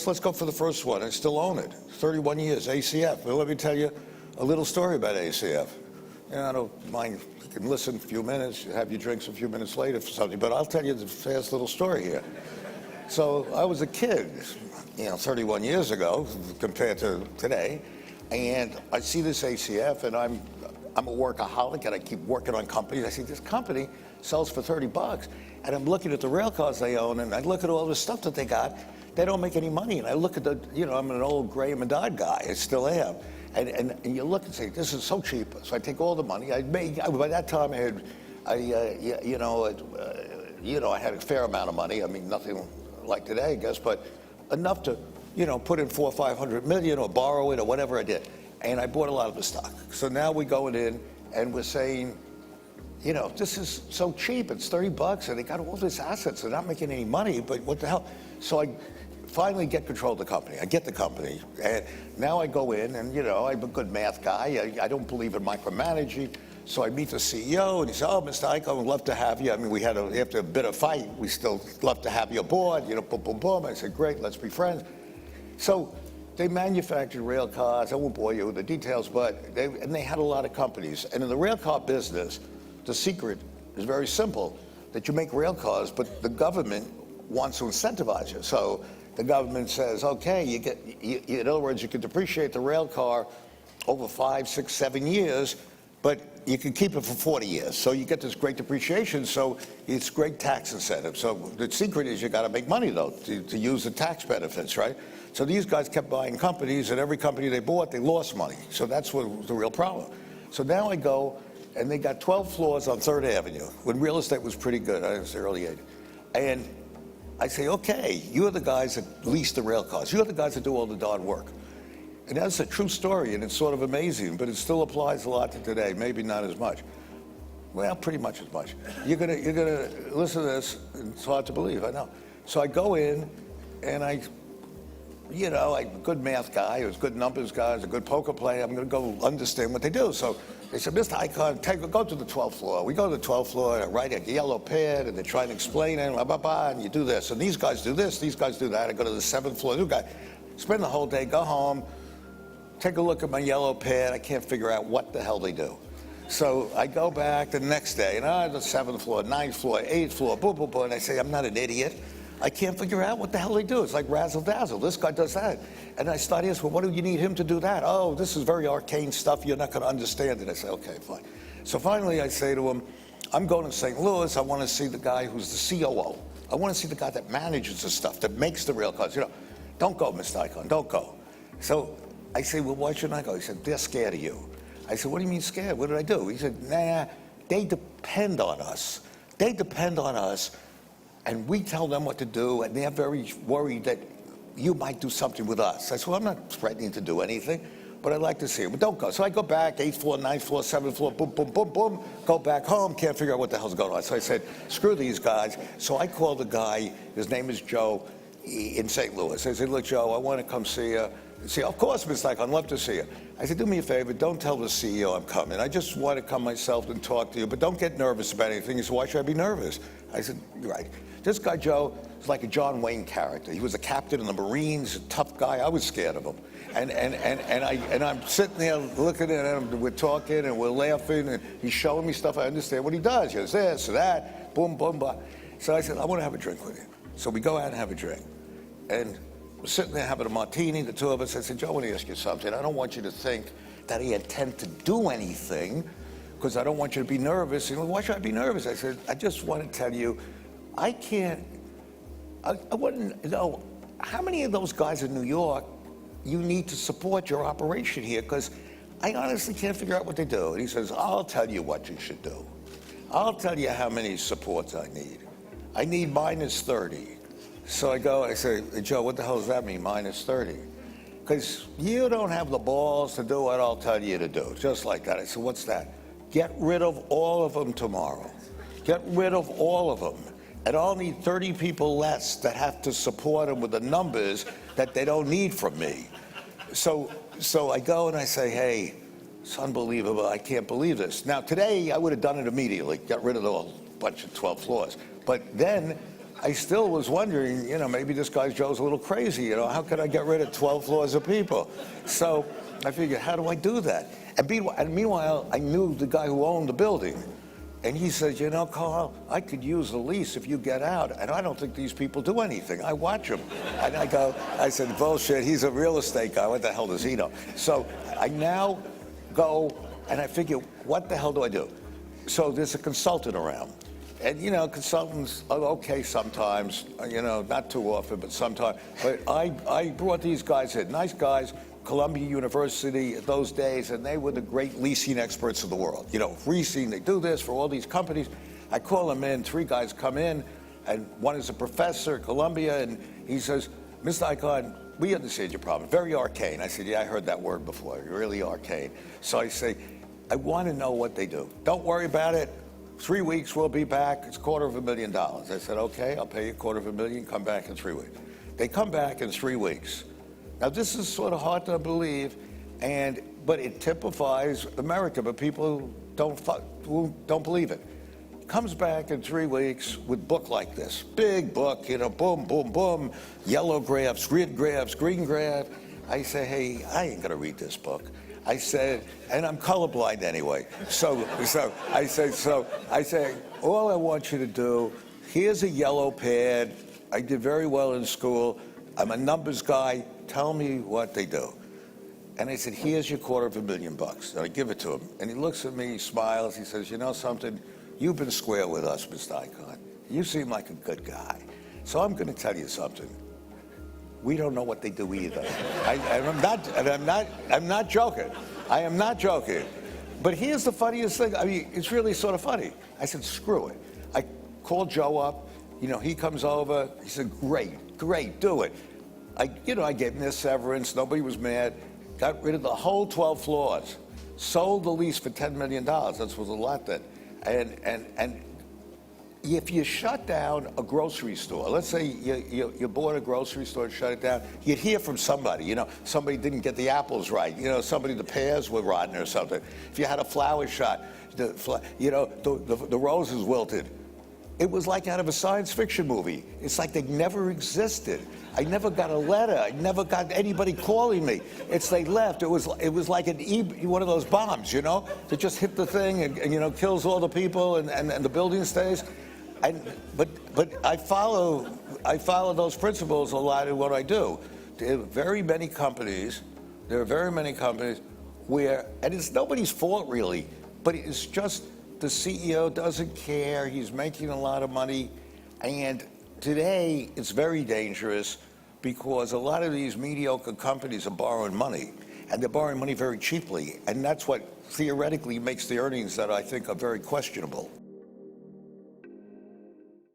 let's go for the first one. I still own it. 31 years, ACF. Well, let me tell you a little story about ACF. I don't mind. You can listen a few minutes, have your drinks a few minutes later for something, but I'll tell you the fast little story here. So I was a kid, 31 years ago compared to today, and I see this ACF, and I'm a workaholic, and I keep working on companies. I see this company sells for $30, and I'm looking at the rail cars they own, and I look at all the stuff that they got. They don't make any money, and I look at I'm an old Graham and Dodd guy. I still am. And you look and say, this is so cheap. So I take all the money. By that time, I had a fair amount of money. I mean, nothing like today, I guess, but enough to, put in $400 or $500 million or borrow it or whatever I did. And I bought a lot of the stock. So now we're going in and we're saying, this is so cheap. It's $30, and they got all these assets. They're not making any money, but what the hell? So I finally get control of the company. I get the company, and now I go in, and I'm a good math guy. I don't believe in micromanaging, so I meet the CEO, and he said, "Oh, Mr. Icahn, we'd love to have you." I mean, after a bit of fight, we still love to have you aboard. Boom, boom, boom. I said, "Great, let's be friends." So they manufactured rail cars. I won't bore you with the details, but they had a lot of companies. And in the rail car business, the secret is very simple: that you make rail cars, but the government wants to incentivize you. So the government says, okay, in other words, you can depreciate the rail car over 5, 6, 7 years, but you can keep it for 40 years. So you get this great depreciation, so it's great tax incentive. So the secret is you got to make money, though, to use the tax benefits, right? So these guys kept buying companies, and every company they bought, they lost money. So that's what was the real problem. So now I go, and they got 12 floors on 3rd Avenue, when real estate was pretty good. I was the early 80s. And I say, okay, you're the guys that lease the rail cars. You're the guys that do all the darn work. And that's a true story, and it's sort of amazing, but it still applies a lot to today, maybe not as much. Well, pretty much as much. You're gonna listen to this, and it's hard to believe, I know. So I go in, and I'm a good math guy, I was a good numbers guy, I was a good poker player. I'm gonna go understand what they do. So they said, Mr. Icahn, go to the 12th floor. We go to the 12th floor, and I write a yellow pad, and they try and explain it, blah, blah, blah, and you do this. And these guys do this, these guys do that. I go to the 7th floor, new guy. Spend the whole day, go home, take a look at my yellow pad. I can't figure out what the hell they do. So I go back the next day, and the 7th floor, 9th floor, 8th floor, boom, boom, boom. And I say, I'm not an idiot. I can't figure out what the hell they do. It's like razzle dazzle. This guy does that. And I start asking, well, what do you need him to do that? Oh, this is very arcane stuff. You're not going to understand it. I say, okay, fine. So finally I say to him, I'm going to St. Louis. I want to see the guy who's the COO. I want to see the guy that manages the stuff, that makes the rail cars. Don't go, Mr. Icahn, don't go. So I say, well, why shouldn't I go? He said, they're scared of you. I said, what do you mean scared? What did I do? He said, nah, they depend on us. They depend on us, and we tell them what to do, and they're very worried that you might do something with us. I said, well, I'm not threatening to do anything, but I'd like to see him. But don't go. So I go back, 8th floor, 9th floor, 7th floor, boom, boom, boom, boom, go back home, can't figure out what the hell's going on. So I said, screw these guys. So I called the guy, his name is Joe, in St. Louis. I said, look, Joe, I want to come see you. See, of course, Mr. Icahn, I'd love to see you. I said, do me a favor, don't tell the CEO I'm coming. I just want to come myself and talk to you, but don't get nervous about anything. He said, why should I be nervous? I said, you're right. This guy, Joe, is like a John Wayne character. He was a captain in the Marines, a tough guy. I was scared of him. And I'm sitting there looking at him, we're talking and we're laughing, and he's showing me stuff. I understand what he does. He does this, that, boom, boom, boom. So I said, I want to have a drink with you. So we go out and have a drink. And we're sitting there having a martini, the two of us. I said, Joe, I want to ask you something. I don't want you to think that I intend to do anything, because I don't want you to be nervous. You know, why should I be nervous? I said, I just want to tell you, I wouldn't know how many of those guys in New York you need to support your operation here, because I honestly can't figure out what they do. And he says, I'll tell you what you should do. I'll tell you how many supports I need. I need minus 30. So I go, I say, hey, Joe, what the hell does that mean, minus 30? Because you don't have the balls to do what I'll tell you to do, just like that. I said, what's that? Get rid of all of them tomorrow. Get rid of all of them. And I'll need 30 people less that have to support them with the numbers that they don't need from me. So I go and I say, hey, it's unbelievable. I can't believe this. Now, today, I would have done it immediately, got rid of the whole bunch of 12 floors. But then I still was wondering, maybe this guy Joe's a little crazy. How could I get rid of 12 floors of people? So I figured, how do I do that? And meanwhile, I knew the guy who owned the building. And he said, Carl, I could use the lease if you get out. And I don't think these people do anything. I watch them. And I said, bullshit, he's a real estate guy. What the hell does he know? So I now go and I figure, what the hell do I do? So there's a consultant around. And, consultants are okay sometimes, not too often, but sometimes. But I brought these guys in, nice guys, Columbia University those days, and they were the great leasing experts of the world. Leasing, they do this for all these companies. I call them in, 3 guys come in, and one is a professor at Columbia, and he says, Mr. Icahn, we understand your problem. Very arcane. I said, yeah, I heard that word before, really arcane. So I say, I want to know what they do. Don't worry about it. 3 weeks, we'll be back. It's $250,000. I said, okay, I'll pay you $250,000, come back in 3 weeks. They come back in 3 weeks. Now, this is sort of hard to believe, but it typifies America, but people don't believe it. Comes back in 3 weeks with a book like this. Big book, boom, boom, boom, yellow graphs, red graphs, green graph. I say, hey, I ain't gonna read this book. I said, and I'm colorblind anyway. So I say, all I want you to do, here's a yellow pad. I did very well in school. I'm a numbers guy. Tell me what they do. And I said, here's your $250,000. And I give it to him. And he looks at me, he smiles. He says, you know something? You've been square with us, Mr. Icahn. You seem like a good guy. So I'm going to tell you something. We don't know what they do either. I'm not joking. I am not joking. But here's the funniest thing. I mean, it's really sort of funny. I said, screw it. I called Joe up. He comes over. He said, great, do it. I gave him this severance. Nobody was mad. Got rid of the whole 12 floors. Sold the lease for $10 million. That was a lot then. And if you shut down a grocery store, let's say you bought a grocery store and shut it down, you'd hear from somebody. Somebody didn't get the apples right. The pears were rotten or something. If you had a flower shop, the roses wilted. It was like out of a science fiction movie. It's like they never existed. I never got a letter. I never got anybody calling me. They left. It was like one of those bombs, that just hit the thing and kills all the people and the building stays. But I follow those principles a lot in what I do. There are very many companies where, and it's nobody's fault really, but it's just the CEO doesn't care. He's making a lot of money. And today, it's very dangerous because a lot of these mediocre companies are borrowing money. And they're borrowing money very cheaply. And that's what theoretically makes the earnings that I think are very questionable.